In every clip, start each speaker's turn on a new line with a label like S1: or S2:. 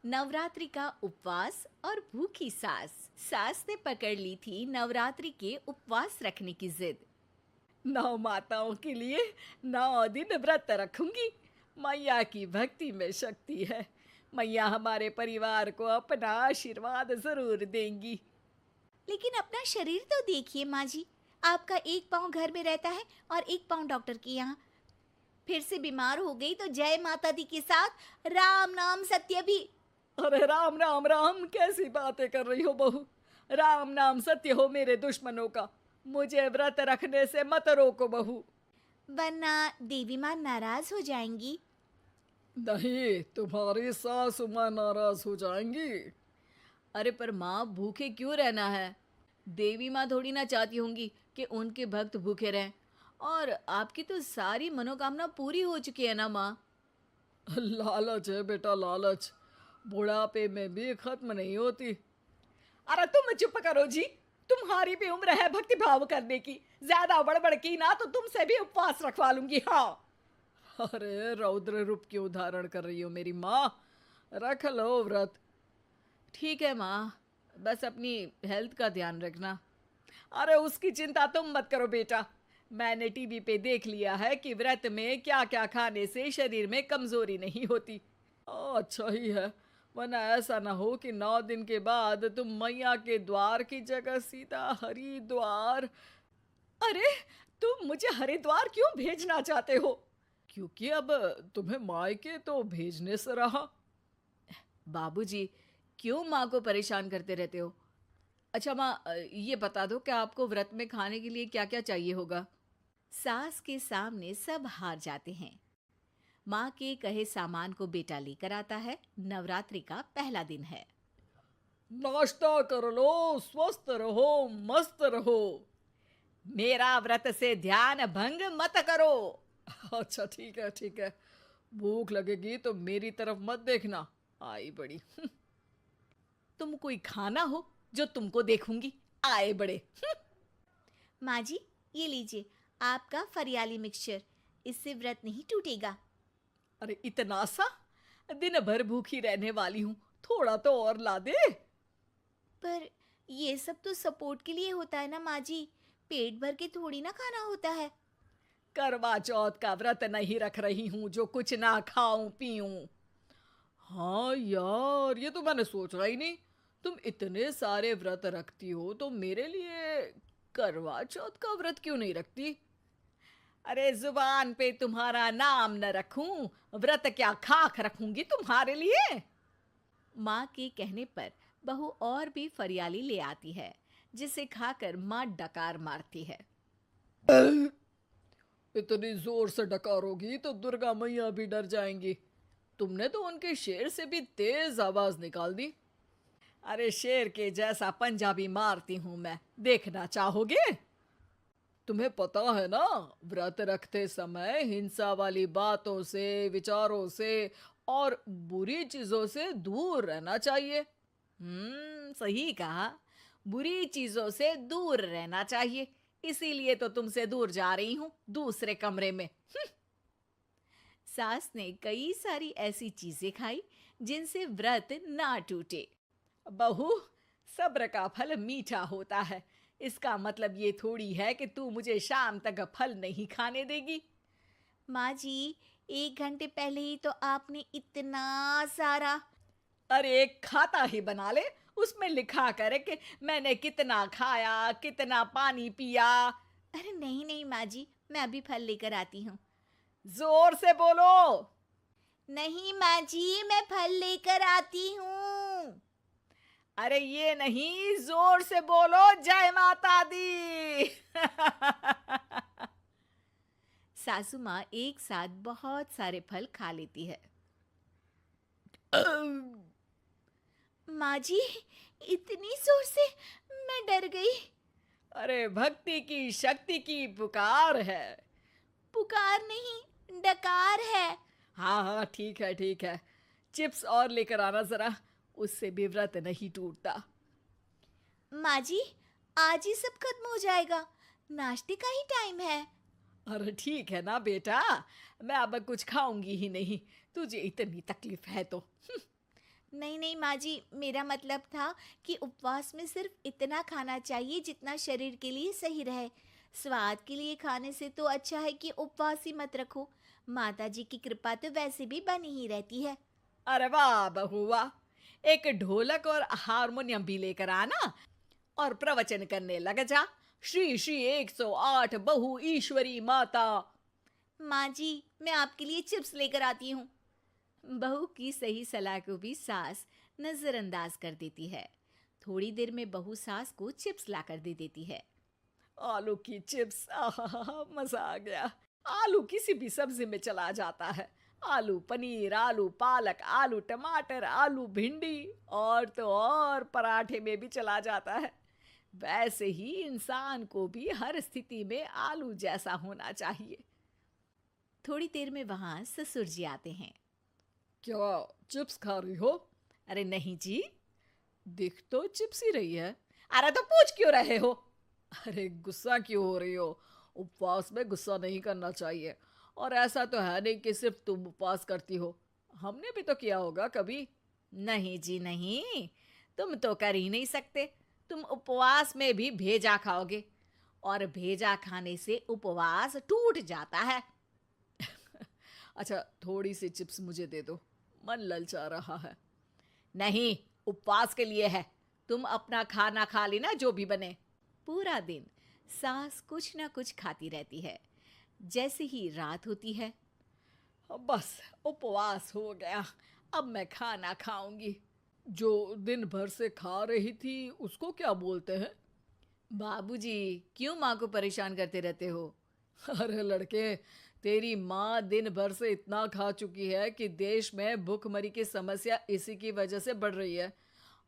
S1: नवरात्रि का उपवास और भूखी सास। सास ने पकड़ ली थी नवरात्रि के उपवास रखने की जिद।
S2: 9 माताओं के लिए 9 दिन व्रत रखूंगी। मैया की भक्ति में शक्ति है। मैया हमारे परिवार को अपना आशीर्वाद जरूर देंगी।
S1: लेकिन अपना शरीर तो देखिए माँ जी, आपका एक पाँव घर में रहता है और एक पाँव डॉक्टर के यहाँ। फिर से बीमार हो गई तो जय माता दी के साथ राम नाम सत्य भी।
S2: अरे राम राम राम, कैसी बातें कर रही हो बहू। राम नाम सत्य हो मेरे दुश्मनों का। मुझे व्रत रखने से मत रोको बहू।
S1: वरना देवी माँ नाराज हो जाएंगी।
S2: नहीं, तुम्हारी सासु माँ नाराज हो जाएंगी।
S1: अरे पर माँ, भूखे क्यों रहना है? देवी माँ थोड़ी ना चाहती होंगी कि उनके भक्त भूखे रहें। और आपकी तो सारी मनोकामना पूरी हो चुकी है ना माँ।
S2: लालच है बेटा, लालच बुढ़ापे में भी खत्म नहीं होती। अरे तुम चुप करो जी। तुम्हारी भी उम्र है भक्ति भाव करने की। ज्यादा बड़बड़ की ना तो तुमसे भी उपवास रखवा लूंगी। हाँ। अरे रौद्र रूप की उदाहरण कर रही हो मेरी माँ। रख लो व्रत।
S1: ठीक है माँ, बस अपनी हेल्थ का ध्यान रखना।
S2: अरे उसकी चिंता तुम मत करो बेटा। मैंने टीवी पे देख लिया है कि व्रत में क्या क्या खाने से शरीर में कमजोरी नहीं होती। अच्छा ही है, वरना ऐसा ना हो कि 9 दिन के बाद तुम मैया के द्वार की जगह सीधा हरिद्वार। अरे तुम मुझे हरिद्वार क्यों भेजना चाहते हो? क्योंकि अब तुम्हें मायके तो भेजने से रहा।
S1: बाबूजी, क्यों माँ को परेशान करते रहते हो? अच्छा माँ, ये बता दो कि आपको व्रत में खाने के लिए क्या क्या चाहिए होगा। सास के सामने सब हार जाते हैं। माँ के कहे सामान को बेटा लेकर आता है। नवरात्रि का पहला दिन है।
S2: नाश्ता कर लो, स्वस्थ रहो, मस्त रहो। मेरा व्रत से ध्यान भंग मत करो। अच्छा ठीक है ठीक है। भूख लगेगी तो मेरी तरफ मत देखना। आई बड़ी। तुम कोई खाना हो जो तुमको देखूंगी। आए बड़े।
S1: माँ जी, ये लीजिए आपका फरियाली मिक्सचर। इससे व्रत नहीं टूटेगा।
S2: अरे इतना सा? दिन भर भूखी रहने वाली हूँ, थोड़ा तो और ला दे।
S1: पर ये सब तो सपोर्ट के लिए होता है ना माँ जी, पेट भर के थोड़ी ना खाना होता है।
S2: करवा चौथ का व्रत नहीं रख रही हूँ जो कुछ ना खाऊं पीऊं। हाँ यार, ये तो मैंने सोचा ही नहीं। तुम इतने सारे व्रत रखती हो तो मेरे लिए करवा चौथ का व्रत क्यों नहीं रखती? अरे जुबान पे तुम्हारा नाम न रखूं, व्रत क्या खाक रखूंगी तुम्हारे लिए।
S1: माँ के कहने पर बहू और भी फरियाली ले आती है, जिसे खाकर माँ डकार मारती है।
S2: इतनी जोर से डकारोगी तो दुर्गा मैया भी डर जाएंगी। तुमने तो उनके शेर से भी तेज आवाज निकाल दी। अरे शेर के जैसा पंजाबी मारती हूं मैं, देखना चाहोगे? तुम्हें पता है ना, व्रत रखते समय हिंसा वाली बातों से, विचारों से और बुरी चीजों से दूर रहना चाहिए।
S1: सही कहा। बुरी चीजों से दूर रहना चाहिए। इसीलिए तो तुमसे दूर जा रही हूँ, दूसरे कमरे में। सास ने कई सारी ऐसी चीजें खाई जिनसे व्रत ना टूटे।
S2: बहू, सब्र का फल मीठा होता है। इसका मतलब ये थोड़ी है कि तू मुझे शाम तक फल नहीं खाने देगी।
S1: माँ जी, 1 घंटे पहले ही तो आपने इतना सारा।
S2: अरे एक खाता ही बना ले, उसमें लिखा करे कि मैंने कितना खाया, कितना पानी पिया।
S1: अरे नहीं नहीं माँ जी, मैं अभी फल लेकर आती हूँ।
S2: जोर से बोलो।
S1: नहीं माँ जी, मैं फल लेकर आती हूँ।
S2: अरे ये नहीं, जोर से बोलो, जय माता दी।
S1: सासू माँ एक साथ बहुत सारे फल खा लेती है। माँ जी, इतनी जोर से मैं डर गई।
S2: अरे भक्ति की शक्ति की पुकार है।
S1: पुकार नहीं, डकार है।
S2: हाँ हाँ ठीक है ठीक है। चिप्स और लेकर आना जरा, उससे भी व्रत नहीं टूटता।
S1: माँ जी, आज ही सब खत्म हो जाएगा, नाश्ते का ही टाइम है।
S2: अरे ठीक है ना बेटा, मैं अब कुछ खाऊंगी ही नहीं, तुझे इतनी तकलीफ है तो।
S3: नहीं नहीं माँ जी, मेरा मतलब था कि उपवास में सिर्फ इतना खाना चाहिए जितना शरीर के लिए सही रहे। स्वाद के लिए खाने से तो अच्छा है कि उपवास ही मत रखो। माता जी की कृपा तो वैसे भी बनी ही रहती है।
S2: अरे वाह बहू वाह, एक ढोलक और हारमोनियम भी लेकर आना और प्रवचन करने लग जा। श्री श्री 108 बहु ईश्वरी माता।
S3: माँ जी, मैं आपके लिए चिप्स लेकर आती हूँ।
S1: बहू की सही सलाह को भी सास नजरअंदाज कर देती है। थोड़ी देर में बहू सास को चिप्स लाकर दे देती है।
S2: आलू की चिप्स, आहा मजा आ गया। आलू किसी भी सब्जी में चला जाता है। आलू पनीर, आलू पालक, आलू टमाटर, आलू भिंडी और तो और पराठे में भी चला जाता है। वैसे ही इंसान को भी हर स्थिति में आलू जैसा होना चाहिए।
S1: थोड़ी देर में वहां ससुर जी आते हैं।
S2: क्या चिप्स खा रही हो? अरे नहीं जी, दिख तो चिप्स ही रही है। अरे तो पूछ क्यों रहे हो? अरे गुस्सा क्यों हो रही हो? उपवास में गुस्सा नहीं करना चाहिए। और ऐसा तो है नहीं कि सिर्फ तुम उपवास करती हो, हमने भी तो किया होगा कभी।
S1: नहीं जी नहीं, तुम तो कर ही नहीं सकते। तुम उपवास में भी भेजा खाओगे और भेजा खाने से उपवास टूट जाता है।
S2: अच्छा थोड़ी सी चिप्स मुझे दे दो, मन ललचा रहा है।
S1: नहीं, उपवास के लिए है। तुम अपना खाना खा लेना जो भी बने। पूरा दिन सास कुछ ना कुछ खाती रहती है। जैसे ही रात होती है,
S2: अब बस उपवास हो गया, अब मैं खाना खाऊंगी। जो दिन भर से खा रही थी उसको क्या बोलते हैं?
S1: बाबूजी क्यों माँ को परेशान करते रहते हो?
S2: अरे लड़के, तेरी माँ दिन भर से इतना खा चुकी है कि देश में भूखमरी की समस्या इसी की वजह से बढ़ रही है।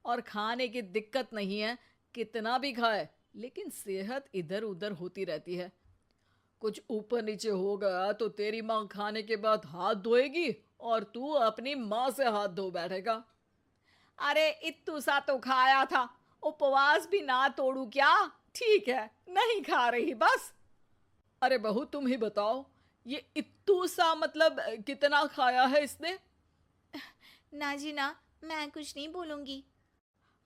S2: और खाने की दिक्कत नहीं है, कितना भी खाए लेकिन सेहत इधर उधर होती रहती है। कुछ ऊपर नीचे हो गया तो तेरी माँ खाने के बाद हाथ धोएगी और तू अपनी माँ से हाथ धो बैठेगा। अरे इत्तू सा तो खाया था, उपवास भी ना तोड़ू क्या? ठीक है, नहीं खा रही बस। अरे बहू तुम ही बताओ, ये इत्तू सा मतलब कितना खाया है इसने?
S3: ना जी ना, मैं कुछ नहीं बोलूंगी।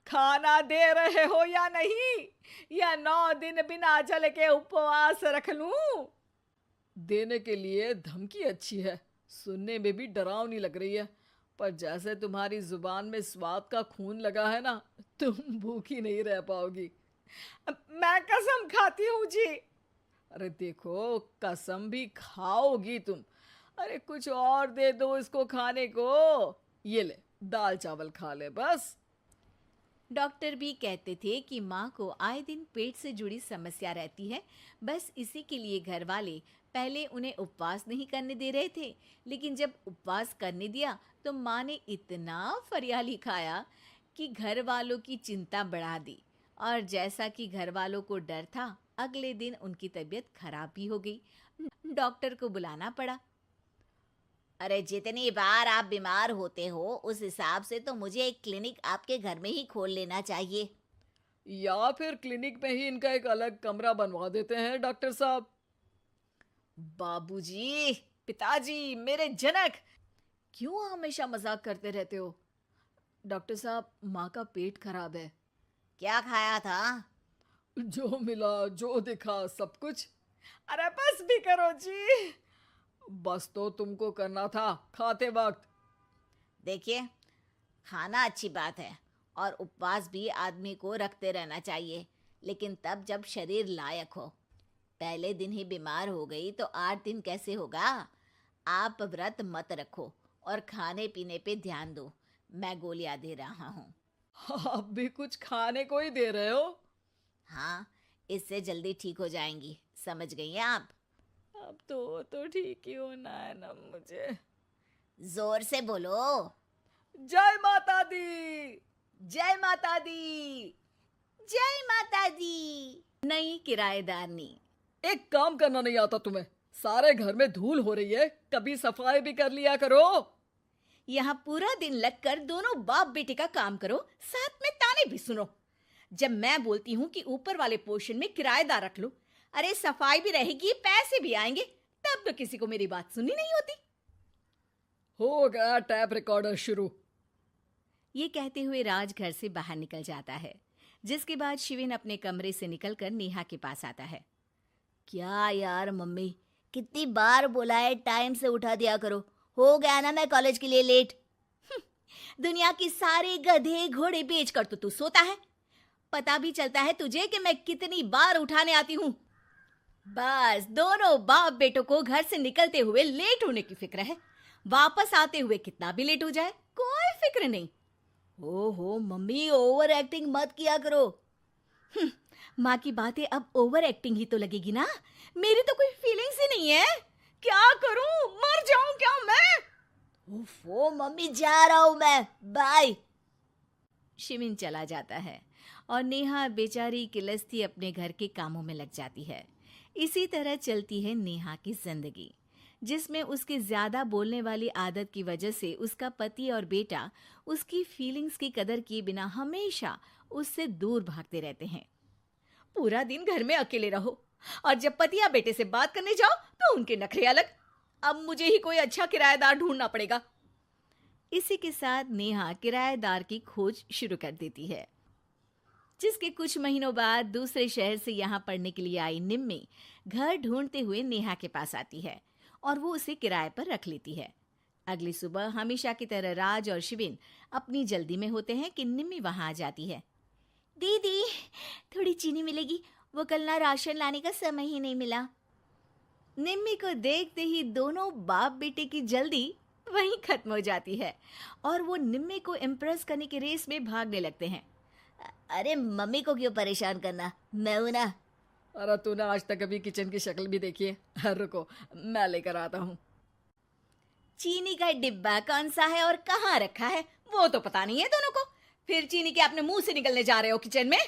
S2: खाना दे रहे हो या नहीं, या 9 दिन बिना जल के उपवास रख लूं? देने के लिए धमकी अच्छी है, सुनने में भी डरावनी लग रही है। पर जैसे तुम्हारी जुबान में स्वाद का खून लगा है ना, तुम भूखी नहीं रह पाओगी। मैं कसम खाती हूँ जी। अरे देखो, कसम भी खाओगी तुम। अरे कुछ और दे दो इसको खाने को। ये ले, दाल चावल खा ले बस।
S1: डॉक्टर भी कहते थे कि माँ को आए दिन पेट से जुड़ी समस्या रहती है। बस इसी के लिए घर वाले पहले उन्हें उपवास नहीं करने दे रहे थे, लेकिन जब उपवास करने दिया तो माँ ने इतना फरियाली खाया कि घर वालों की चिंता बढ़ा दी। और जैसा कि घर वालों को डर था, अगले दिन उनकी तबीयत खराब भी हो गई। डॉक्टर को बुलाना पड़ा।
S3: अरे जितनी बार आप बीमार होते हो उस हिसाब से तो मुझे एक क्लिनिक आपके घर में ही खोल लेना चाहिए।
S2: या फिर क्लिनिक में ही इनका एक अलग कमरा बनवा देते हैं डॉक्टर साहब।
S1: बाबूजी, पिताजी, मेरे जनक, क्यों हमेशा मजाक करते रहते हो? डॉक्टर साहब, माँ का पेट खराब है।
S3: क्या खाया था?
S2: जो मिला जो दिखा सब कुछ। अरे बस भी करो जी। बस तो तुमको करना था खाते वक्त।
S3: देखिए, खाना अच्छी बात है और उपवास भी आदमी को रखते रहना चाहिए, लेकिन तब जब शरीर लायक हो। पहले दिन ही बीमार हो गई तो 8 दिन कैसे होगा? आप व्रत मत रखो और खाने पीने पे ध्यान दो। मैं गोलियां दे रहा हूँ।
S2: आप भी कुछ खाने को ही दे रहे हो?
S3: हाँ, इससे जल्दी ठीक हो जाएंगी। समझ गई हैं आप?
S2: अब तो ठीक ही होना है ना मुझे।
S3: जोर से बोलो।
S2: जय माता दी।
S1: जय माता दी।
S3: जय माता दी।
S1: नई किराएदारनी।
S2: एक काम करना नहीं आता तुम्हें? सारे घर में धूल हो रही है, कभी सफाई भी कर लिया करो।
S1: यहाँ पूरा दिन लगकर दोनों बाप बेटे का काम करो, साथ में ताने भी सुनो। जब मैं बोलती हूँ कि ऊपर वाले पोर्शन में किराएदार रख लो, अरे सफाई भी रहेगी, पैसे भी आएंगे, तब तो किसी को मेरी बात सुननी नहीं होती।
S2: हो गया टैप रिकॉर्डर शुरू।
S1: ये कहते हुए राज घर से बाहर निकल जाता है, जिसके बाद शिविन अपने कमरे से निकलकर नेहा के पास आता है।
S3: क्या यार मम्मी, कितनी बार बोला है टाइम से उठा दिया करो, हो गया ना मैं कॉलेज के लिए लेट। दुनिया की सारे गधे घोड़े बेचकर तो तू सोता है, पता भी चलता है तुझे कि मैं कितनी बार उठाने आती हूँ।
S1: बस दोनों बाप बेटों को घर से निकलते हुए लेट होने की फिक्र है, वापस आते हुए कितना भी लेट हो जाए कोई फिक्र नहीं।
S3: ओहो मम्मी, ओवर एक्टिंग मत किया करो।
S1: माँ की बातें अब ओवर एक्टिंग ही तो लगेगी ना, मेरी तो कोई फीलिंग्स ही नहीं है। क्या करूं, मर जाऊं क्या मैं?
S3: ओफो मम्मी, जा रहा हूं मैं, बाय।
S1: शिविन चला जाता है और नेहा बेचारी किलस्ती अपने घर के कामों में लग जाती है। इसी तरह चलती है नेहा की जिंदगी, जिसमें उसकी ज्यादा बोलने वाली आदत की वजह से उसका पति और बेटा उसकी फीलिंग्स की कदर किए बिना हमेशा उससे दूर भागते रहते हैं। पूरा दिन घर में अकेले रहो और जब पति या बेटे से बात करने जाओ तो उनके नखरे अलग। अब मुझे ही कोई अच्छा किराएदार ढूंढना पड़ेगा। इसी के साथ नेहा किराएदार की खोज शुरू कर देती है, जिसके कुछ महीनों बाद दूसरे शहर से यहाँ पढ़ने के लिए आई निम्मी घर ढूंढते हुए नेहा के पास आती है और वो उसे किराए पर रख लेती है। अगली सुबह हमेशा की तरह राज और शिविन अपनी जल्दी में होते हैं कि निम्मी वहां आ जाती है।
S3: दीदी, थोड़ी चीनी मिलेगी, वो कल ना राशन लाने का समय ही नहीं मिला।
S1: निम्मी को देखते ही दोनों बाप बेटे की जल्दी वहीं खत्म हो जाती है और वो निम्मी को इम्प्रेस करने की रेस में भागने लगते हैं।
S3: अरे मम्मी को क्यों परेशान करना, मैं हूं ना।
S2: अरे तूने आज तक अभी किचन की शक्ल भी देखी है? रुको, मैं लेकर आता हूँ।
S1: चीनी का डिब्बा कौन सा है और कहाँ रखा है वो तो पता नहीं है दोनों को, फिर चीनी के अपने मुंह से निकलने जा रहे हो किचन में।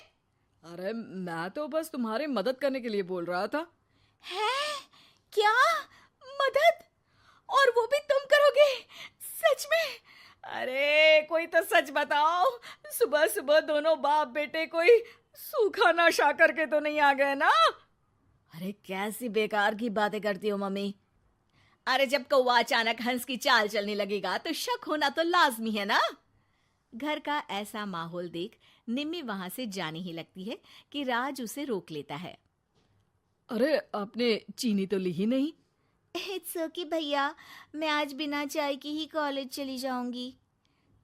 S2: अरे मैं तो बस तुम्हारी मदद करने के लिए बोल रहा था।
S1: है क्या? मदद? और वो भी तुम करोगे? सच में? अरे कोई तो सच बताओ, सुबह सुबह दोनों बाप बेटे कोई सूखा नशा करके तो नहीं आ गए ना?
S3: अरे कैसी बेकार की बातें करती हो मम्मी।
S1: अरे जब कौवा अचानक हंस की चाल चलने लगेगा तो शक होना तो लाजमी है ना। घर का ऐसा माहौल देख निम्मी वहां से जाने ही लगती है कि राज उसे रोक लेता है।
S2: अरे आपने चीनी तो ली ही नहीं?
S3: इट्स ओके भैया, मैं आज बिना चाय की ही कॉलेज चली जाऊंगी।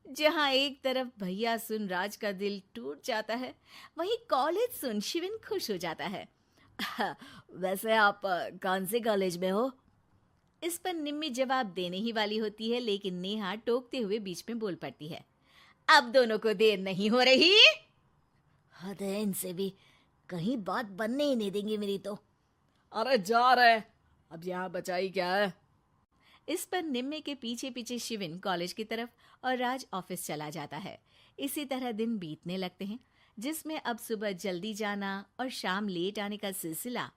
S1: जहां एक तरफ भैया सुन राज का दिल टूट जाता है, वहीं कॉलेज सुन शिविन खुश हो जाता है।
S3: वैसे आप कौन से कॉलेज में हो?
S1: इस पर निम्मी जवाब देने ही वाली होती है, लेकिन नेहा टोकते हुए बीच में बोल पड़ती है। अब दोनों को देर नहीं हो रही।
S3: हद है इनसे भी, कहीं बात बनने ही नहीं देंगे मेरी तो।
S2: अरे जा रहे, अब यहाँ बचाई क्या है?
S1: इस पर निम्मे के पीछे पीछे शिविन कॉलेज की तरफ और राज ऑफिस चला जाता है। इसी तरह दिन बीतने लगते हैं, जिसमें अब सुबह जल्दी जाना और शाम लेट आने का सिलसिला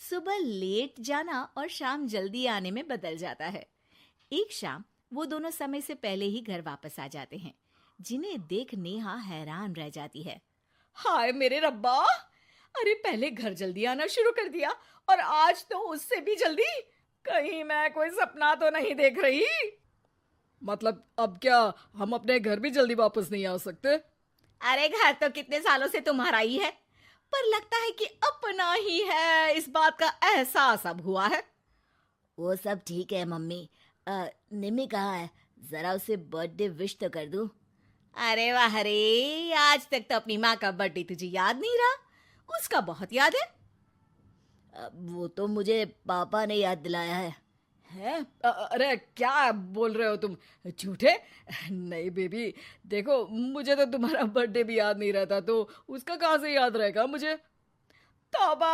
S1: सुबह लेट जाना और शाम जल्दी आने में बदल जाता है। एक शाम वो दोनों समय से पहले ही घर वापस आ जाते हैं, जिन्हें देख नेहा हैरान रह जाती है।
S2: हाय मेरे रब्बा, अरे पहले घर जल्दी आना शुरू कर दिया और आज तो उससे भी जल्दी। कहीं मैं कोई सपना तो नहीं देख रही? मतलब अब क्या हम अपने घर भी जल्दी वापस नहीं आ सकते?
S1: अरे घर तो कितने सालों से तुम्हारा ही है, पर लगता है कि अपना ही है, इस बात का एहसास अब हुआ है।
S3: वो सब ठीक है मम्मी, निम्मी कहाँ है? जरा उसे बर्थडे विश तो कर दूं।
S1: अरे वाह रे, आज तक तो अपनी माँ का बर्थडे तुझे याद नहीं रहा, उसका बहुत याद है।
S3: वो तो मुझे पापा ने याद दिलाया है।
S2: हैं? अरे क्या बोल रहे हो तुम झूठे? नहीं बेबी, देखो मुझे तो तुम्हारा बर्थडे भी याद नहीं रहता, तो उसका कहाँ से याद रहेगा मुझे?
S1: तौबा,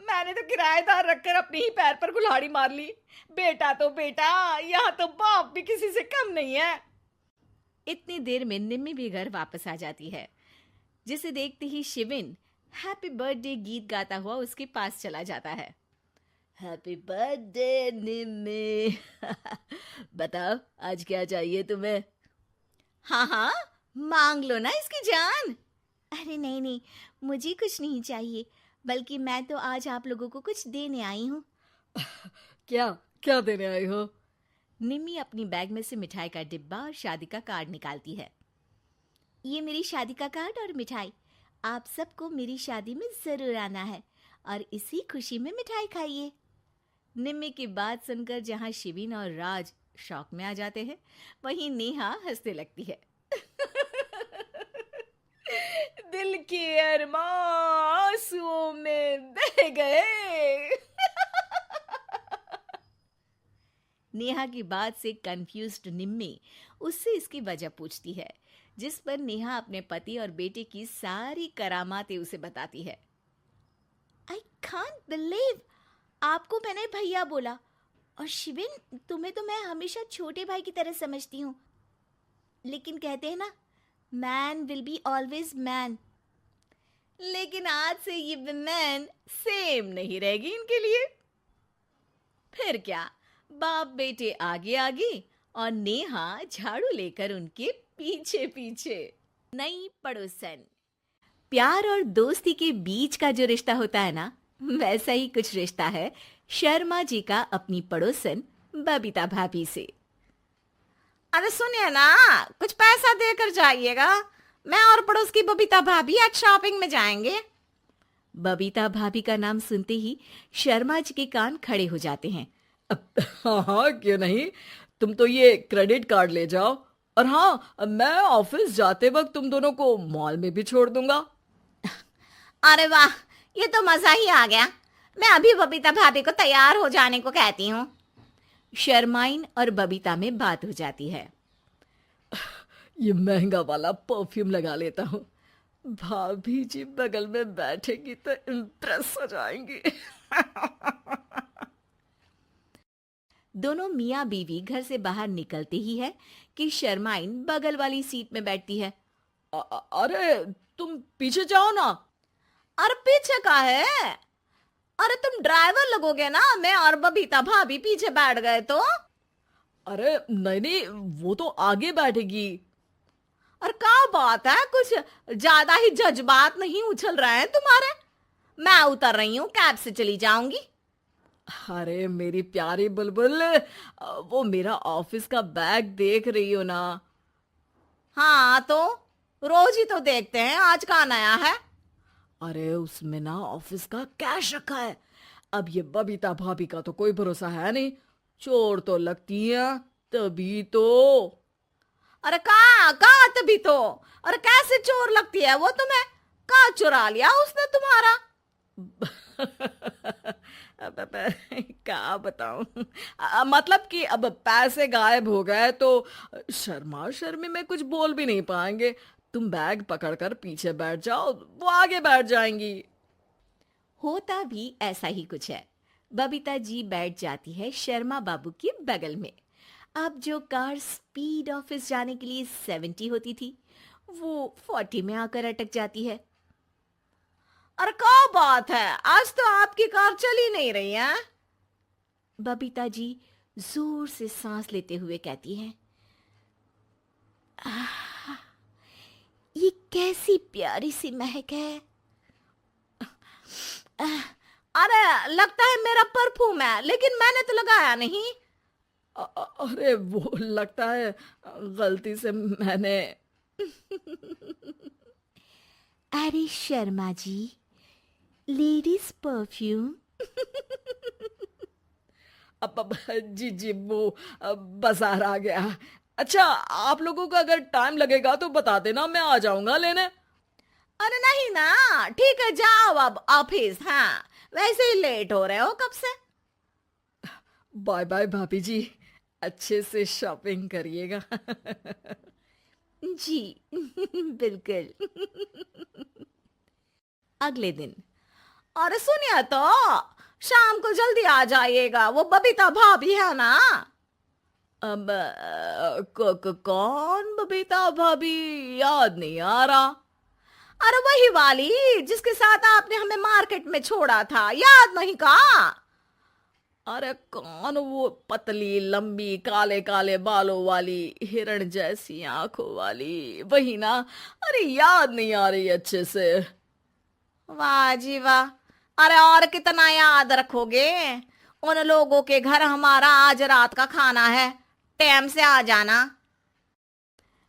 S1: मैंने तो किराएदार रखकर अपने ही पैर पर कुल्हाड़ी मार ली। बेटा तो बेटा, यहाँ तो बाप भी किसी से कम नहीं है। इतनी देर में निम्मी भी घर वापस आ जाती है, जिसे देखते ही शिविन हैप्पी बर्थडे गीत गाता हुआ उसके पास चला जाता है।
S3: हैप्पी बर्थडे निम्मी। बताओ आज क्या चाहिए तुम्हें?
S1: हाँ हाँ, मांग लो ना इसकी जान।
S3: अरे नहीं नहीं, मुझे कुछ नहीं चाहिए, बल्कि मैं तो आज आप लोगों को कुछ देने आई हूँ।
S2: क्या क्या देने आई हो?
S1: निम्मी अपनी बैग में से मिठाई का डिब्बा और शादी का कार्ड निकालती है।
S3: ये मेरी शादी का कार्ड और मिठाई। आप सबको मेरी शादी में ज़रूर आना है और इसी खुशी में मिठाई खाइए।
S1: निम्मी की बात सुनकर जहां शिवीन और राज शौक में आ जाते हैं, वहीं नेहा हंसने लगती है।
S2: दिल के अरमां आंसुओं में बह गए।
S1: नेहा की बात से कंफ्यूज्ड निम्मी उससे इसकी वजह पूछती है, जिस पर नेहा अपने पति और बेटे की सारी करामातें उसे बताती है।
S3: आई कांट बिलीव आपको मैंने भैया बोला, और शिविन तुम्हें तो मैं हमेशा छोटे भाई की तरह समझती हूँ, लेकिन कहते हैं ना, man will be always man.
S1: लेकिन आज से ये विमेन सेम नहीं रहेगी इनके लिए। फिर क्या, बाप बेटे आगे आगे और नेहा झाड़ू लेकर उनके पीछे पीछे। नई पड़ोसन। प्यार और दोस्ती के बीच का जो रिश्ता होता है ना, वैसा ही कुछ रिश्ता है शर्मा जी का अपनी पड़ोसन बबीता भाभी से।
S3: अरे सुनिए ना, कुछ पैसा देकर जाइएगा, मैं और पड़ोस की बबीता भाभी आज शॉपिंग में जाएंगे।
S1: बबीता भाभी का नाम सुनते ही शर्मा जी के कान खड़े हो जाते हैं।
S2: हाँ हाँ, क्यों नहीं, तुम तो ये क्रेडिट कार्ड ले जाओ, और हाँ, मैं ऑफिस जाते वक्त तुम दोनों को मॉल में भी छोड़ दूंगा।
S3: अरे वाह, ये तो मजा ही आ गया। मैं अभी बबीता भाभी को तैयार हो जाने को कहती हूँ।
S1: शर्माइन और बबीता में बात हो जाती है।
S2: ये महंगा वाला परफ्यूम लगा लेता हूँ, भाभी जी बगल में बैठेगी तो इम्प्रेस हो जाएंगी।
S1: दोनों मियाँ बीवी घर से बाहर निकलते ही है कि शर्माइन बगल वाली सीट में बैठती है।
S2: अरे तुम पीछे जाओ ना।
S3: अरे पीछे का है? अरे तुम ड्राइवर लगोगे ना, मैं और बबीता भाभी पीछे बैठ गए तो।
S2: अरे नहीं नहीं, वो तो आगे बैठेगी।
S3: अरे क्या बात है, कुछ ज्यादा ही जज्बात नहीं उछल रहे हैं तुम्हारे? मैं उतर रही हूँ, कैब से चली जाऊंगी।
S2: अरे मेरी प्यारी बुलबुल, वो मेरा ऑफिस का बैग देख रही हो ना?
S3: हाँ तो रोज ही तो देखते हैं, आज का नया है?
S2: अरे उसमें ना ऑफिस का कैश रखा है। अब ये बबीता भाभी का तो कोई भरोसा है नहीं, चोर तो लगती है तभी तो।
S3: अरे कहाँ तभी तो? अरे कैसे चोर लगती है वो तुम्हें? कहाँ चुरा लिया उसने तुम्हारा?
S2: अब क्या बताऊं, मतलब कि अब पैसे गायब हो गए तो शर्मा शर्मी में कुछ बोल भी नहीं पाएंगे। तुम बैग पकड़कर पीछे बैठ जाओ, वो आगे बैठ जाएंगी।
S1: होता भी ऐसा ही कुछ है। बबीता जी बैठ जाती है शर्मा बाबू के बगल में। अब जो कार स्पीड ऑफिस जाने के लिए 70 होती थी, वो 40 में आकर अटक जाती है।
S3: अरे क्या बात है, आज तो आपकी कार चली नहीं रही है?
S1: बबीता जी जोर से सांस लेते हुए कहती हैं, ये कैसी प्यारी सी महक है।
S3: अरे लगता है मेरा परफ्यूम है, लेकिन मैंने तो लगाया नहीं।
S2: अरे वो लगता है गलती से मैंने।
S1: अरे शर्मा जी, लेडीज परफ्यूम।
S2: अब जी जी, वो बाजार आ गया। अच्छा, आप लोगों को अगर टाइम लगेगा तो बता देना, मैं आ जाऊंगा लेने।
S3: अरे नहीं ना, ठीक है, जाओ अब ऑफिस। हाँ, वैसे ही लेट हो रहे हो कब से।
S2: बाय बाय भाभी जी, अच्छे से शॉपिंग करिएगा।
S1: जी बिल्कुल। अगले दिन।
S3: अरे सुनिए तो, शाम को जल्दी आ जाइएगा, वो बबीता भाभी है ना?
S2: अब कौन बबीता भाभी? याद नहीं आ रहा।
S3: अरे वही वाली जिसके साथ आपने हमें मार्केट में छोड़ा था, याद नहीं का?
S2: अरे कौन वो पतली लंबी काले काले बालों वाली हिरण जैसी आंखों वाली, वही ना? अरे याद नहीं आ रही अच्छे से।
S3: वाह जी वाह, अरे और कितना याद रखोगे? उन लोगों के घर हमारा आज रात का खाना है, टाइम से आ जाना।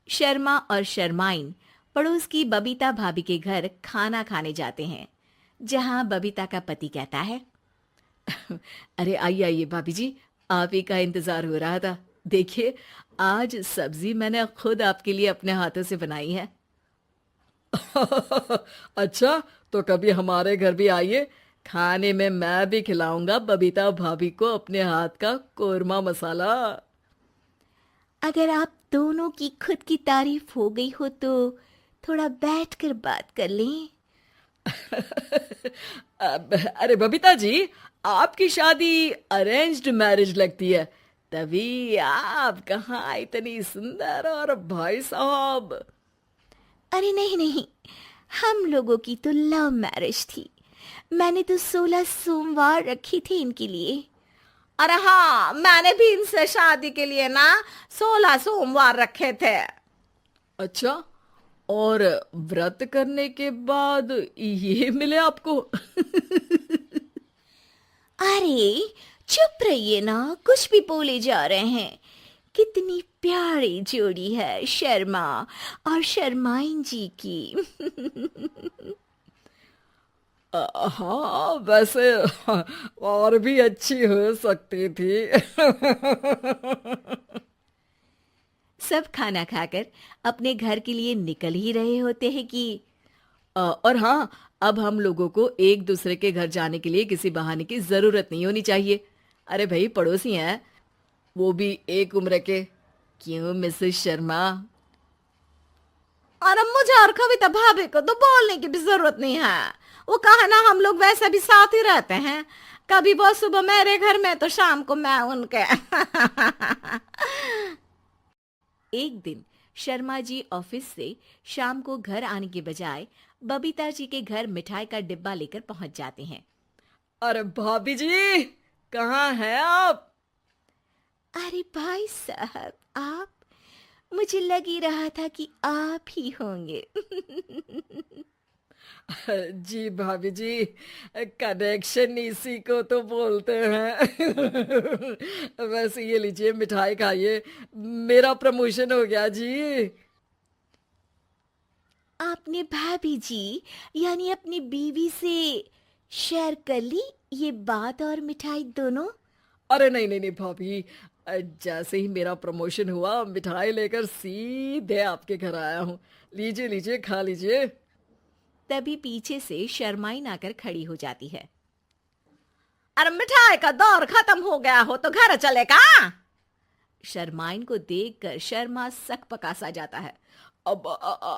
S1: शर्मा और शर्माइन
S3: पड़ोस की बबीता भाभी के घर खाना खाने जाते हैं, जहां बबीता का पति कहता है।
S1: अरे आइए आइए भाभी जी, आप ही का इंतजार हो रहा था। देखिए, आज सब्जी मैंने खुद आपके लिए अपने हाथों से बनाई है।
S2: अच्छा, तो कभी हमारे घर भी आइए। खाने में मैं भी खिलाऊंगा बबीता भाभी को अपने हाथ का कोरमा मसाला।
S3: अगर आप दोनों की खुद की तारीफ हो गई हो तो थोड़ा बैठकर बात कर लें।
S2: अरे बबीता जी, आपकी शादी अरेंज्ड मैरिज लगती है, तभी आप कहाँ इतनी सुंदर। और भाई साहब।
S3: अरे नहीं नहीं, हम लोगों की तो लव मैरिज थी। मैंने तो 16 सोमवार रखी थी इनके लिए। अरे हाँ, मैंने भी इनसे शादी के लिए ना 16 सोमवार रखे थे।
S2: अच्छा, और व्रत करने के बाद ये मिले आपको?
S3: अरे चुप रहिए ना, कुछ भी बोले जा रहे हैं। कितनी प्यारी जोड़ी है शर्मा और शर्माइन जी की।
S2: हाँ, वैसे और भी अच्छी हो सकती थी।
S3: सब खाना खाकर अपने घर के लिए निकल ही रहे होते हैं कि
S1: और हाँ, अब हम लोगों को एक दूसरे के घर जाने के लिए किसी बहाने की जरूरत नहीं होनी चाहिए। अरे भाई, पड़ोसी हैं, वो भी एक उम्र के। क्यों मिसेस शर्मा?
S3: और अब मुझे और कविता भाभी को तो बोलने की भी जरूरत नहीं है। वो कहा ना, हम लोग वैसे भी साथ ही रहते हैं। कभी वो सुबह मेरे घर में तो शाम को मैं उनके। एक दिन शर्मा जी ऑफिस से शाम को घर आने के बजाय बबीता जी के घर मिठाई का डिब्बा लेकर पहुंच जाते हैं।
S2: अरे भाभी जी, कहाँ हैं आप?
S3: अरे भाई साहब, आप? मुझे लग ही रहा था कि आप ही होंगे।
S2: जी भाभी जी, कनेक्शन इसी को तो बोलते हैं। वैसे ये लीजिए, मिठाई खाइए, मेरा प्रमोशन हो गया जी।
S3: आपने भाभी जी यानी अपनी बीवी से शेयर कर ली ये बात और मिठाई दोनों?
S2: अरे नहीं नहीं नहीं भाभी, जैसे ही मेरा प्रमोशन हुआ, मिठाई लेकर सीधे आपके घर आया हूँ। लीजिए लीजिए, खा लीजिए।
S3: तभी पीछे से शर्माइन आकर खड़ी हो जाती है। अरे मिठाई का दौर खत्म हो गया हो तो घर चलेगा? शर्माइन को देखकर शर्मा सकपका सा जाता है।
S2: अब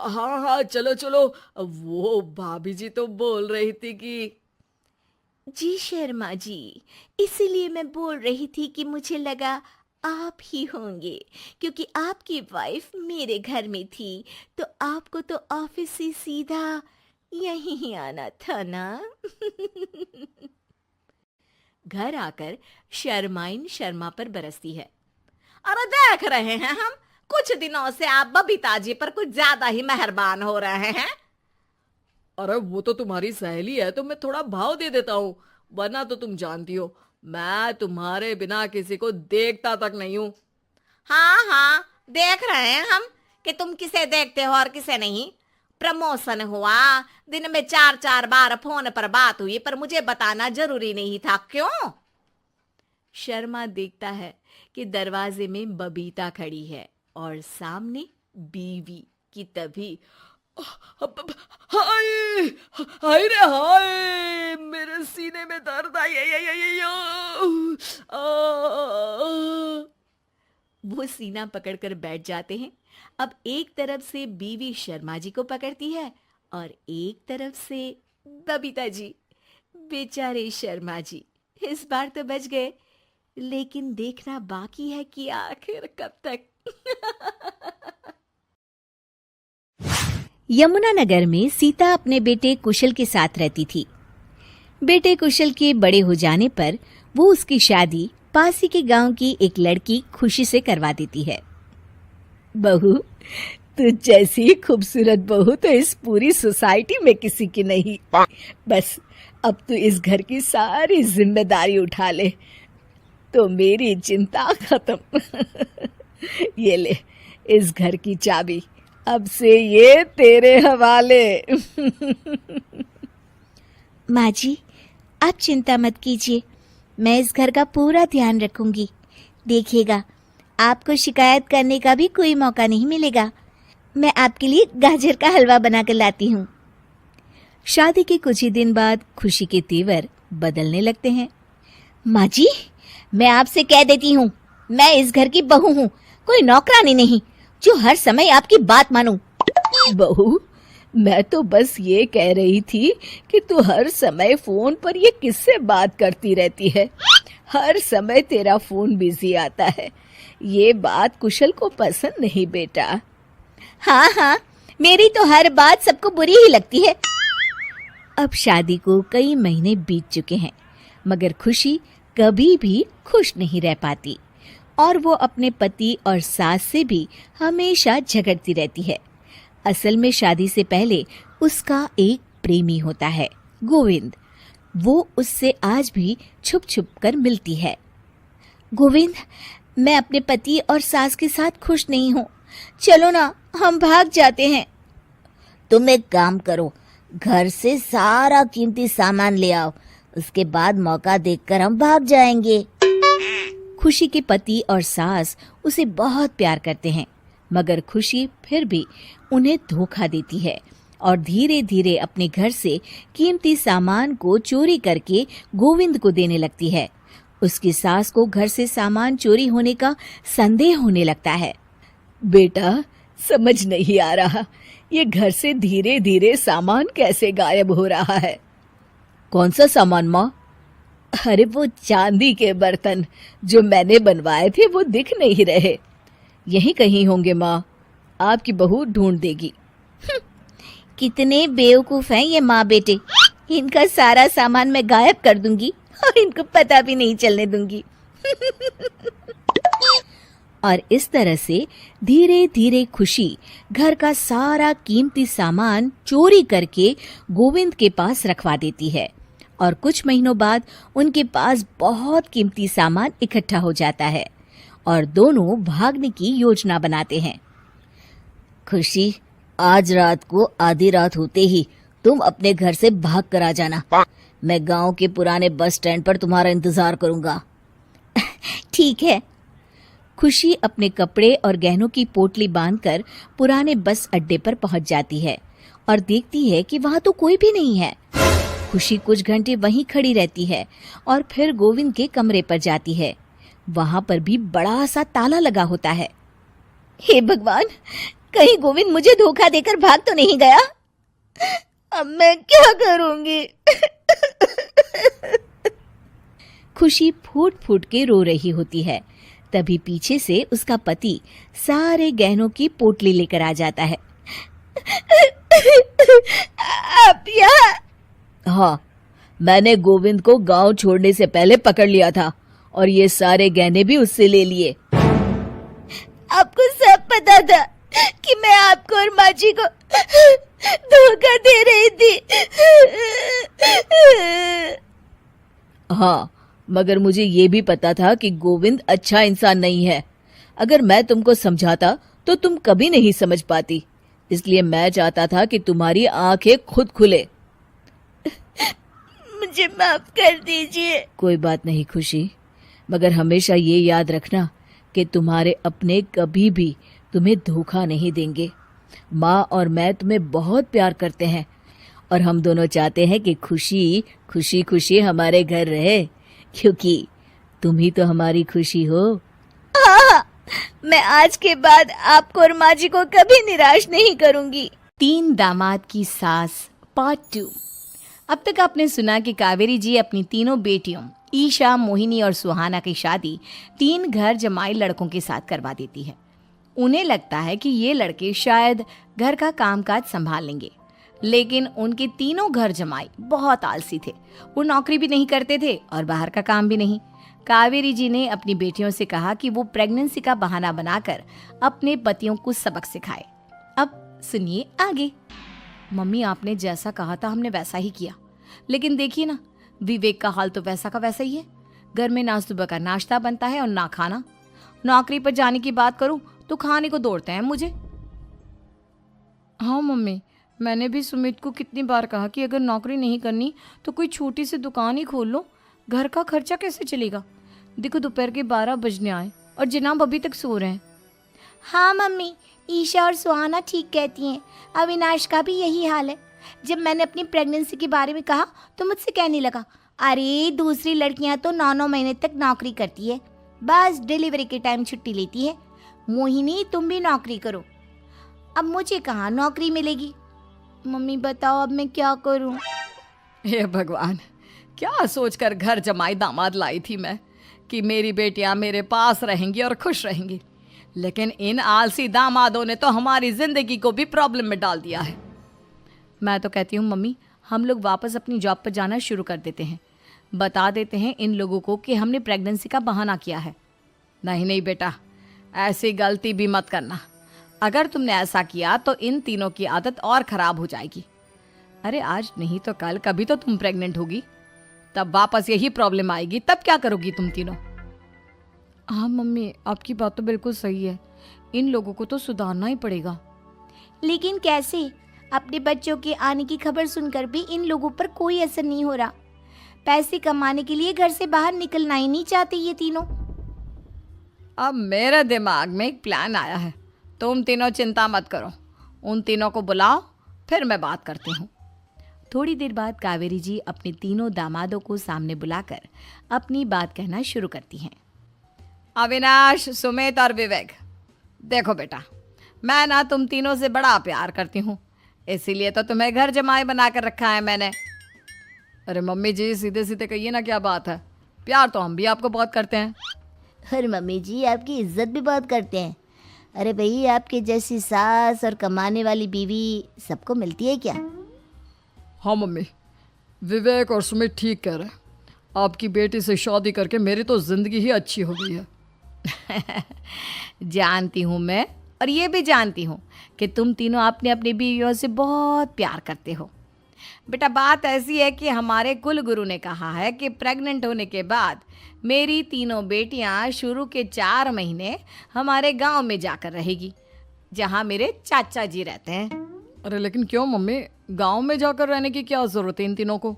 S2: हाँ हाँ, चलो चलो। वो भाभी जी तो बोल रही थी कि
S3: जी शर्मा जी, इसीलिए मैं बोल रही थी कि मुझे लगा आप ही होंगे, क्योंकि आपकी वाइफ मेरे घर में थी तो आपको तो ऑफिस से सीधा यहीं ही आना था ना। घर आकर शर्माइन शर्मा पर बरसती है। अरे देख रहे हैं हम, कुछ दिनों से आप बबीता जी पर कुछ ज्यादा ही मेहरबान हो रहे हैं।
S2: अरे वो तो तुम्हारी सहेली है तो मैं थोड़ा भाव दे देता हूँ, वरना तो तुम जानती हो मैं तुम्हारे बिना किसी को देखता तक नहीं हूँ।
S3: हाँ हाँ, देख रहे हैं हम कि तुम किसे देखते हो और किसे नहीं। प्रमोशन हुआ, दिन में 4-4 बार फोन पर बात हुई, पर मुझे बताना जरूरी नहीं था, क्यों? शर्मा देखता है कि दरवाजे में बबीता खड़ी है और सामने बीवी की। तभी
S2: हाय हाय रे हाय, मेरे सीने में दर्द आई।
S3: वो सीना पकड़कर बैठ जाते हैं। अब एक तरफ से बीवी शर्मा जी को पकड़ती है और एक तरफ से बबीता जी। बेचारे शर्मा जी इस बार तो बच गए, लेकिन देखना बाकी है कि आखिर कब तक। यमुनानगर में सीता अपने बेटे कुशल के साथ रहती थी। बेटे कुशल के बड़े हो जाने पर वो उसकी शादी पास ही के गांव की एक लड़की खुशी से करवा देती है। बहू, तू जैसी खूबसूरत बहू तो इस पूरी सोसाइटी में किसी की नहीं। बस अब तू इस घर की सारी जिम्मेदारी उठा ले तो मेरी चिंता खत्म। ये ले इस घर की चाबी,
S2: अब से ये तेरे हवाले।
S3: माँ जी, आप चिंता मत कीजिए, मैं इस घर का पूरा ध्यान रखूंगी। देखिएगा, आपको शिकायत करने का भी कोई मौका नहीं मिलेगा। मैं आपके लिए गाजर का हलवा बनाकर लाती हूँ। शादी के कुछ ही दिन बाद खुशी के तेवर बदलने लगते हैं। माँ जी, मैं आपसे कह देती हूँ, मैं इस घर की बहू हूँ, कोई नौकरानी नहीं जो हर समय आपकी बात मानूं।
S2: बहू, मैं तो बस ये कह रही थी कि तू हर समय फोन पर ये किससे बात करती रहती है। हर समय तेरा फोन बिजी आता है। ये बात कुशल को पसंद नहीं बेटा।
S3: हाँ हाँ, मेरी तो हर बात सबको बुरी ही लगती है। अब शादी को कई महीने बीत चुके हैं, मगर खुशी कभी भी खुश नहीं रह पाती और वो अपने पति और सास से भी हमेशा झगड़ती रहती है। असल में शादी से पहले उसका एक प्रेमी होता है, गोविंद। वो उससे आज भी छुप छुप कर मिलती है। गोविंद, मैं अपने पति और सास के साथ खुश नहीं हूँ, चलो ना हम भाग जाते हैं। तुम एक काम करो, घर से सारा कीमती सामान ले आओ, उसके बाद मौका देखकर हम भाग जाएंगे। खुशी के पति और सास उसे बहुत प्यार करते हैं, मगर खुशी फिर भी उन्हें धोखा देती है और धीरे धीरे अपने घर से कीमती सामान को चोरी करके गोविंद को देने लगती है। उसकी सास को घर से सामान चोरी होने का संदेह होने लगता है।
S2: बेटा, समझ नहीं आ रहा, ये घर से धीरे धीरे सामान कैसे गायब हो रहा है। कौन सा सामान माँ? अरे वो चांदी के बर्तन जो मैंने बनवाए थे वो दिख नहीं रहे। यहीं कहीं होंगे माँ, आपकी बहू ढूंढ देगी।
S3: कितने बेवकूफ हैं ये माँ बेटे, इनका सारा सामान मैं गायब कर दूंगी और इनको पता भी नहीं चलने दूंगी। और इस तरह से धीरे धीरे खुशी घर का सारा कीमती सामान चोरी करके गोविंद के पास रखवा देती है और कुछ महीनों बाद उनके पास बहुत कीमती सामान इकट्ठा हो जाता है और दोनों भागने की योजना बनाते हैं। खुशी, आज रात को आधी रात होते ही तुम अपने घर से भाग कर आ जाना। मैं गांव के पुराने बस स्टैंड पर तुम्हारा इंतजार करूंगा। ठीक है। खुशी अपने कपड़े और गहनों की पोटली बांधकर पुराने बस अड्डे पर पहुंच जाती है और देखती है कि वहां तो कोई भी नहीं है। खुशी कुछ घंटे वहीं खड़ी रहती है और फिर गोविंद के कमरे पर जाती है। वहां पर भी बड़ा सा ताला लगा होता है। हे भगवान, कहीं गोविंद मुझे धोखा देकर भाग तो नहीं गया। अब मैं क्या करूंगी? खुशी फूट फूट के रो रही होती है। तभी पीछे से उसका पति सारे गहनों की पोटली लेकर आ जाता है। आप यहाँ?
S2: हाँ, मैंने गोविंद को गांव छोड़ने से पहले पकड़ लिया था और ये सारे गहने भी उससे ले लिए।
S3: आपको सब पता था कि मैं आपको और माँ जी को धोखा दे रही थी।
S2: हाँ, मगर मुझे ये भी पता था कि गोविंद अच्छा इंसान नहीं है। अगर मैं तुमको समझाता तो तुम कभी नहीं समझ पाती। इसलिए मैं चाहता था कि तुम्हारी आंखें खुद खुले।
S3: मुझे माफ कर दीजिए।
S2: कोई बात नहीं खुशी, मगर हमेशा ये याद रखना कि तुम्हारे अपने कभी भी तुम्हें धोखा नहीं देंगे। माँ और मैं तुम्हें बहुत प्यार करते हैं और हम दोनों चाहते हैं कि खुशी खुशी खुशी हमारे घर रहे, क्योंकि तुम ही तो हमारी खुशी हो।
S3: हाँ, मैं आज के बाद आपको और माँ जी को कभी निराश नहीं करूंगी।
S1: 3 दामाद की सास पार्ट 2। अब तक आपने सुना कि कावेरी जी अपनी तीनों बेटियों ईशा, मोहिनी और सुहाना की शादी 3 घर जमाई लड़कों के साथ करवा देती है। उन्हें लगता है कि ये लड़के शायद घर का कामकाज संभाल लेंगे, लेकिन उनके तीनों घर जमाई बहुत आलसी थे। वो नौकरी भी नहीं करते थे और बाहर का काम भी नहीं। कावेरी जी ने अपनी बेटियों से कहा कि वो प्रेगनेंसी का बहाना बनाकर अपने पतियों को सबक सिखाए। अब सुनिए आगे। मम्मी, आपने जैसा कहा था हमने वैसा ही किया, लेकिन देखिए ना, विवेक का हाल तो वैसा का वैसा ही है। घर में ना सुबह का नाश्ता बनता है और ना खाना। नौकरी पर जाने की बात करूं तो खाने को दौड़ते हैं मुझे। हाँ मम्मी, मैंने भी सुमित को कितनी बार कहा कि अगर नौकरी नहीं करनी तो कोई छोटी सी दुकान ही खोल लो। घर का खर्चा कैसे चलेगा? देखो दोपहर के 12 बजने आए और जनाब अभी तक सो रहे हैं।
S4: हाँ मम्मी, ईशा और सुहाना ठीक कहती हैं। अविनाश का भी यही हाल है। जब मैंने अपनी प्रेगनेंसी के बारे में कहा तो मुझसे कहने लगा, अरे दूसरी लड़कियां तो 9-9 महीने तक नौकरी करती है, बस डिलीवरी के टाइम छुट्टी लेती है। मोहिनी तुम भी नौकरी करो। अब मुझे कहाँ नौकरी मिलेगी? मम्मी बताओ अब मैं क्या करूँ?
S2: हे भगवान, क्या सोचकर घर जमाई दामाद लाई थी मैं कि मेरी बेटियां मेरे पास रहेंगी और खुश रहेंगी, लेकिन इन आलसी दामादों ने तो हमारी जिंदगी को भी प्रॉब्लम में डाल दिया है।
S1: मैं तो कहती हूँ मम्मी, हम लोग वापस अपनी जॉब पर जाना शुरू कर देते हैं। बता देते हैं इन लोगों को कि हमने प्रेगनेंसी का बहाना किया है।
S2: नहीं नहीं बेटा, ऐसी गलती भी मत करना। अगर तुमने ऐसा किया तो इन तीनों की आदत और खराब हो जाएगी। अरे आज नहीं तो कल कभी तो तुम प्रेग्नेंट होगी, तब वापस यही प्रॉब्लम आएगी। तब क्या करोगी तुम तीनों?
S1: हाँ मम्मी, आपकी बात तो बिल्कुल सही है। इन लोगों को तो सुधारना ही पड़ेगा।
S4: लेकिन कैसे? अपने बच्चों के आने की खबर सुनकर भी इन लोगों पर कोई असर नहीं हो रहा। पैसे कमाने के लिए घर से बाहर निकलना ही नहीं चाहते ये तीनों।
S2: अब मेरे दिमाग में एक प्लान आया है। तुम तीनों चिंता मत करो, उन तीनों को बुलाओ, फिर मैं बात करती हूँ।
S1: थोड़ी देर बाद कावेरी जी अपने तीनों दामादों को सामने बुलाकर अपनी बात कहना शुरू करती हैं।
S2: अविनाश, सुमित और विवेक, देखो बेटा, मैं ना तुम तीनों से बड़ा प्यार करती हूँ, इसीलिए तो तुम्हें घर जमाई बना कर रखा है मैंने। अरे मम्मी जी, सीधे सीधे कहिए ना, क्या बात है? प्यार तो हम भी आपको बहुत करते हैं।
S4: अरे मम्मी जी, आपकी इज्जत भी बहुत करते हैं। अरे भाई, आपके जैसी सास और कमाने वाली बीवी सबको मिलती है क्या?
S2: हाँ मम्मी, विवेक और सुमित ठीक कह रहे हैं। आपकी बेटी से शादी करके मेरी तो ज़िंदगी ही अच्छी हो गई है।
S1: जानती हूँ मैं, और ये भी जानती हूँ कि तुम तीनों अपने अपनी बीवियों से बहुत प्यार करते हो।
S2: बेटा, बात ऐसी है कि हमारे कुल गुरु ने कहा है कि प्रेग्नेंट होने के बाद मेरी तीनों बेटियां शुरू के 4 महीने हमारे गांव में जाकर रहेगी, जहां मेरे चाचा जी रहते हैं। अरे लेकिन क्यों मम्मी, गांव में जाकर रहने की क्या ज़रूरत है इन तीनों को?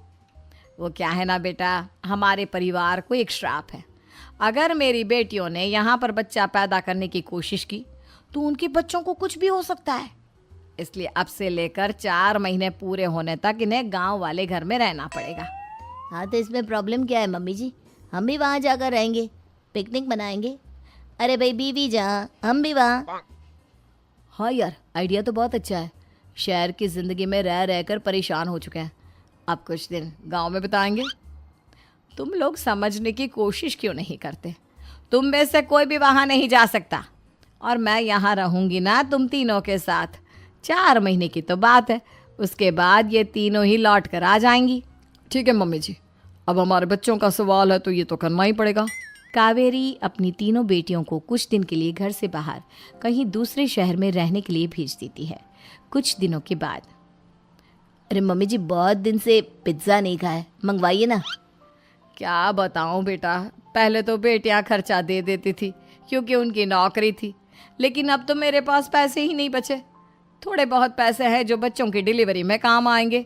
S2: वो क्या है ना बेटा, हमारे परिवार को एक श्राप है। अगर मेरी बेटियों ने यहाँ पर बच्चा पैदा करने की कोशिश की तो उनके बच्चों को कुछ भी हो सकता है। इसलिए अब से लेकर 4 महीने पूरे होने तक इन्हें गांव वाले घर में रहना पड़ेगा।
S4: हाँ तो इसमें प्रॉब्लम क्या है मम्मी जी? हम भी वहाँ जाकर रहेंगे, पिकनिक मनाएंगे। अरे भाई, बीवी जहाँ हम भी वहाँ।
S1: हाँ यार, आइडिया तो बहुत अच्छा है। शहर की ज़िंदगी में रह रहकर परेशान हो चुके हैं,
S2: अब कुछ दिन गांव में बिताएंगे। तुम लोग समझने की कोशिश क्यों नहीं करते? तुम में से कोई भी वहाँ नहीं जा सकता, और मैं यहाँ रहूँगी ना तुम तीनों के साथ। 4 महीने की तो बात है, उसके बाद ये तीनों ही लौट कर आ जाएंगी। ठीक है मम्मी जी, अब हमारे बच्चों का सवाल है तो ये तो करना ही पड़ेगा।
S1: कावेरी अपनी तीनों बेटियों को कुछ दिन के लिए घर से बाहर कहीं दूसरे शहर में रहने के लिए भेज देती है। कुछ दिनों के बाद,
S4: अरे मम्मी जी, बहुत दिन से पिज्ज़ा नहीं खाया, मंगवाइए ना।
S2: क्या बताऊं बेटा, पहले तो बेटियां खर्चा दे देती थी क्योंकि उनकी नौकरी थी, लेकिन अब तो मेरे पास पैसे ही नहीं बचे। थोड़े बहुत पैसे हैं जो बच्चों की डिलीवरी में काम आएंगे।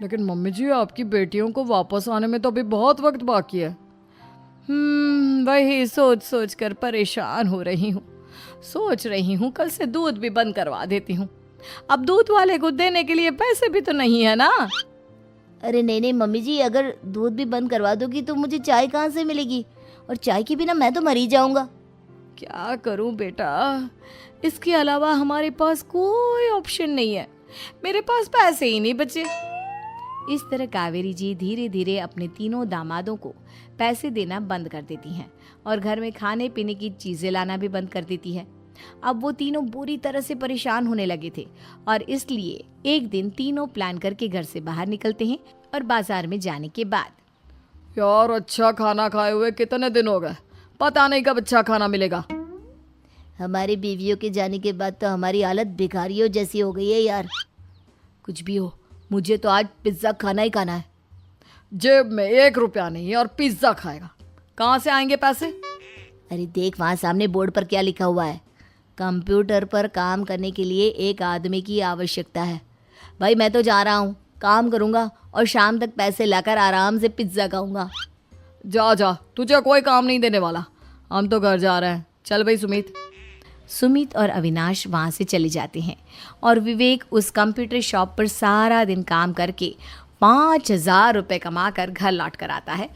S2: लेकिन मम्मी जी, आपकी बेटियों को वापस आने में तो अभी बहुत वक्त बाकी है। वही सोच सोच कर परेशान हो रही हूँ। सोच रही हूँ कल से दूध भी बंद करवा देती हूँ। अब दूध वाले को देने के लिए पैसे भी तो नहीं है ना।
S4: अरे नहीं नहीं मम्मी जी, अगर दूध भी बंद करवा दोगी तो मुझे चाय कहाँ से मिलेगी? और चाय के बिना मैं तो मर ही जाऊंगा।
S2: क्या करूं बेटा, इसके अलावा हमारे पास कोई ऑप्शन नहीं है। मेरे पास पैसे ही नहीं बचे।
S1: इस तरह कावेरी जी धीरे धीरे अपने तीनों दामादों को पैसे देना बंद कर देती हैं और घर में खाने पीने की चीज़ें लाना भी बंद कर देती है। अब वो तीनों बुरी तरह से परेशान होने लगे थे और इसलिए एक दिन तीनों प्लान करके घर से बाहर निकलते हैं और बाजार में जाने के बाद,
S2: यार अच्छा खाना खाए हुए कितने दिन हो गए, पता नहीं कब अच्छा खाना मिलेगा।
S4: हमारी बीवियों के जाने के बाद तो हमारी हालत भिखारियों जैसी हो गई है यार।
S1: कुछ भी हो, मुझे तो आज पिज्ज़ा खाना ही खाना है।
S2: जेब में 1 रुपया नहीं है और पिज्ज़ा खाएगा, कहाँ से आएंगे पैसे?
S4: अरे देख, वहाँ सामने बोर्ड पर क्या लिखा हुआ है, कंप्यूटर पर काम करने के लिए एक आदमी की आवश्यकता है। भाई मैं तो जा रहा हूँ, काम करूँगा और शाम तक पैसे लाकर आराम से पिज्ज़ा खाऊंगा।
S2: जा जा, तुझे कोई काम नहीं देने वाला, हम तो घर जा रहे हैं। चल भाई सुमित।
S4: सुमित और अविनाश वहाँ से चले जाते हैं और विवेक उस कंप्यूटर शॉप पर सारा दिन काम करके 5,000 रुपये कमा कर घर लौट कर आता है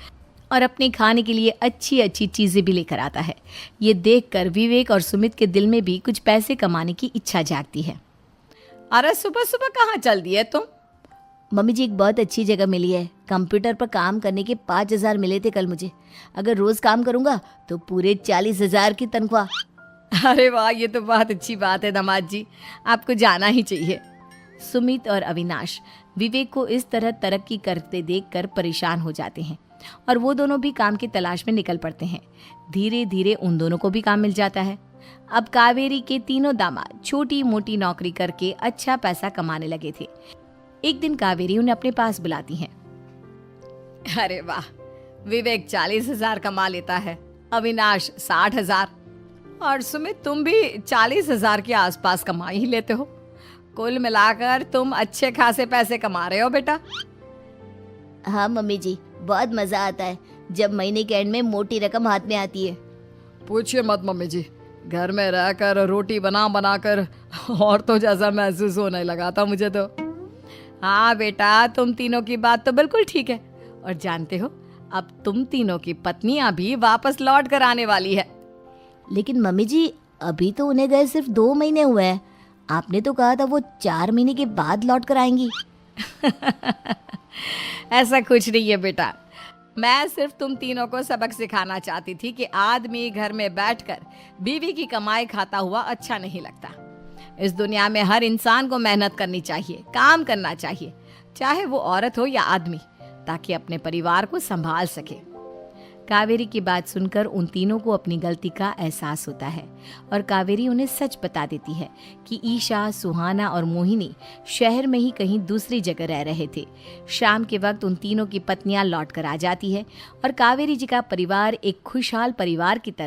S4: और अपने खाने के लिए अच्छी अच्छी चीज़ें भी लेकर आता है। ये देखकर विवेक और सुमित के दिल में भी कुछ पैसे कमाने की इच्छा जागती है।
S2: अरे सुबह सुबह कहाँ चल दिए तुम?
S4: मम्मी जी, एक बहुत अच्छी जगह मिली है। कंप्यूटर पर काम करने के 5,000 मिले थे कल मुझे। अगर रोज़ काम करूँगा तो पूरे 40,000 की तनख्वाह।
S2: अरे वाह, ये तो बहुत अच्छी बात है दामाद जी, आपको जाना ही चाहिए।
S4: सुमित और अविनाश विवेक को इस तरह तरक्की करते देखकर परेशान हो जाते हैं और वो दोनों भी काम की तलाश में निकल पड़ते हैं। धीरे धीरे उन दोनों को भी काम मिल जाता है। अब कावेरी के तीनों दामाद छोटी मोटी नौकरी करके अच्छा पैसा कमाने लगे थे। एक दिन कावेरी उन्हें अपने पास बुलाती है।
S2: अरे वाह, विवेक 40,000 कमा लेता है, अविनाश 60,000 और सुमित तुम भी 40,000 के आसपास कमा ही लेते हो। कुल मिलाकर तुम अच्छे खासे पैसे कमा रहे हो बेटा।
S4: हाँ मम्मी जी, बहुत मज़ा आता है जब महीने के एंड में मोटी रकम हाथ में आती है।
S2: पूछिए मत मम्मी जी, घर में रहकर रोटी बना बना कर और तो जैसा महसूस होने लगा था मुझे तो।
S1: हाँ बेटा, तुम तीनों की बात तो बिल्कुल ठीक है। और जानते हो, अब तुम तीनों की पत्नियां भी वापस लौट कर आने वाली है।
S4: लेकिन मम्मी जी, अभी तो उन्हें गए सिर्फ 2 महीने हुए हैं। आपने तो कहा था वो 4 महीने के बाद लौट कर आएंगी।
S1: ऐसा कुछ नहीं है बेटा, मैं सिर्फ तुम तीनों को सबक सिखाना चाहती थी कि आदमी घर में बैठकर बीवी की कमाई खाता हुआ अच्छा नहीं लगता। इस दुनिया में हर इंसान को मेहनत करनी चाहिए, काम करना चाहिए, चाहे वो औरत हो या आदमी, ताकि अपने परिवार को संभाल सके। कावेरी की बात सुनकर उन तीनों को अपनी गलती का एहसास होता है और कावेरी उन्हें सच बता देती है कि ईशा, सुहाना और मोहिनी शहर में ही कहीं दूसरी जगह रह रहे थे। शाम के वक्त उन तीनों की पत्नियां लौट कर आ जाती है और कावेरी जी का परिवार एक खुशहाल परिवार की तरह